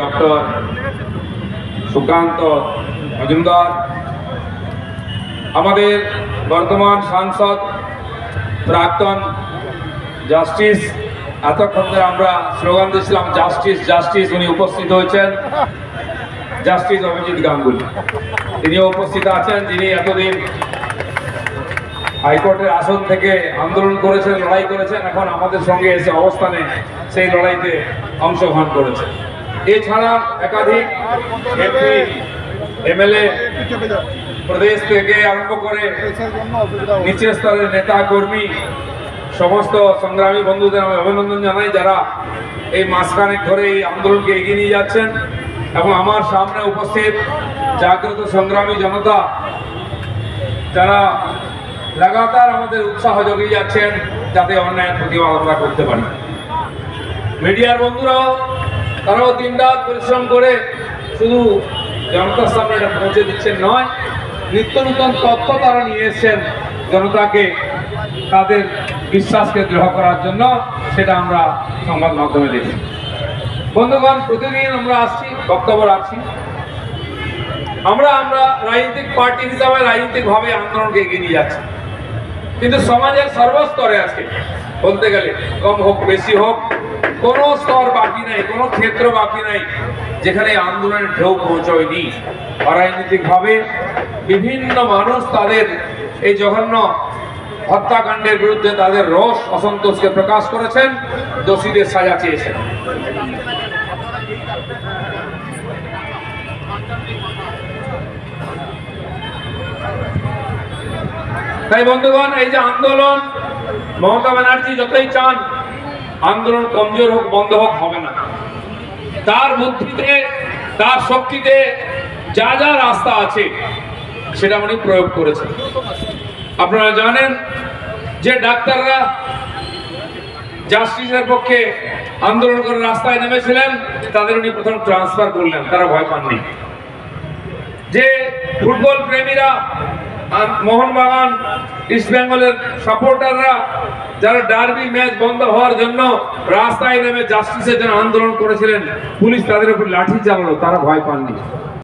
Doctor Sukanta Majumdar, আমাদের বর্তমান সাংসদ প্রাক্তন জাস্টিস, এতক্ষণ ধরে আমরা স্লোগান দিয়েছিলাম জাস্টিস জাস্টিস, উনি উপস্থিত হয়েছেন, জাস্টিস অভিজিৎ গাঙ্গুলি। তিনিও উপস্থিত আছেন, যিনি এতদিন হাইকোর্টের আসন থেকে আন্দোলন করেছেন, লড়াই করেছেন, এখন আমাদের সঙ্গে এসে অবস্থানে সেই লড়াইতে অংশগ্রহণ করেছেন। এছাড়া একাধিক এমপি, এমএলএ, প্রদেশ থেকে আরম্ভ করে নিচের স্তরের নেতা কর্মী, সমস্ত সংগ্রামী বন্ধুদের আমি অভিনন্দন জানাই, যারা এই মাসখানেক ধরে এই আন্দোলনকে এগিয়ে নিয়ে যাচ্ছেন। এবং আমার সামনে উপস্থিত জাগ্রত সংগ্রামী জনতা, যারা লাগাতার আমাদের উৎসাহ জগিয়ে যাচ্ছেন যাতে অন্যায়ের প্রতিবাদ আমরা করতে পারি। মিডিয়ার বন্ধুরাও, তারাও দিনরাত পরিশ্রম করে শুধু জনতার সামনে এটা পৌঁছে দিচ্ছেন নয়, নিত্য নূতন তথ্য তারা নিয়ে এসছেন জনতাকে, তাদের বিশ্বাসকে দৃঢ় করার জন্য। সেটা আমরা সংবাদ মাধ্যমে দেখি। বন্ধুগণ, প্রতিদিন আমরা আসছি, বক্তব্য রাখছি। আমরা রাজনৈতিক পার্টি হিসাবে রাজনৈতিকভাবে আন্দোলনকে এগিয়ে নিয়ে যাচ্ছি, কিন্তু সমাজের সর্বস্তরে আছে বলতে গেলে, কম হোক বেশি হোক, কোনো স্তর বাকি নাই, কোনো ক্ষেত্র বাকি নাই যেখানে আন্দোলনের ঢেউ পৌঁছয়নি। অরাজনৈতিকভাবে বিভিন্ন মানুষ তাদের এই জঘন্য হত্যাকাণ্ডের বিরুদ্ধে তাদের রোষ অসন্তোষকে প্রকাশ করেছেন, দোষীদের সাজা চেয়েছেন। তাই বন্ধুগণ, এই যে আন্দোলন, মমতা ব্যানার্জি যতই চান আন্দোলন কমজোর হোক, বন্ধ হোক, হবে না। তার বুদ্ধিতে, তার শক্তিতে যা যা রাস্তা আছে সেটা উনি প্রয়োগ করেছেন। আপনারা জানেন যে ডাক্তাররা জাস্টিসের পক্ষে আন্দোলন করে রাস্তায় নেমেছিলেন, তাদের উনি প্রথম ট্রান্সফার করলেন, তারা ভয় পাননি। যে ফুটবল প্রেমীরা, মোহনবাগান, ইস্ট বেঙ্গলের সাপোর্টাররা, যারা ডার্বি ম্যাচ বন্ধ হওয়ার জন্য রাস্তায় নেমে জাস্টিসের জন্য আন্দোলন করেছিলেন, পুলিশ তাদের উপর লাঠি চালালো, তারা ভয় পাননি।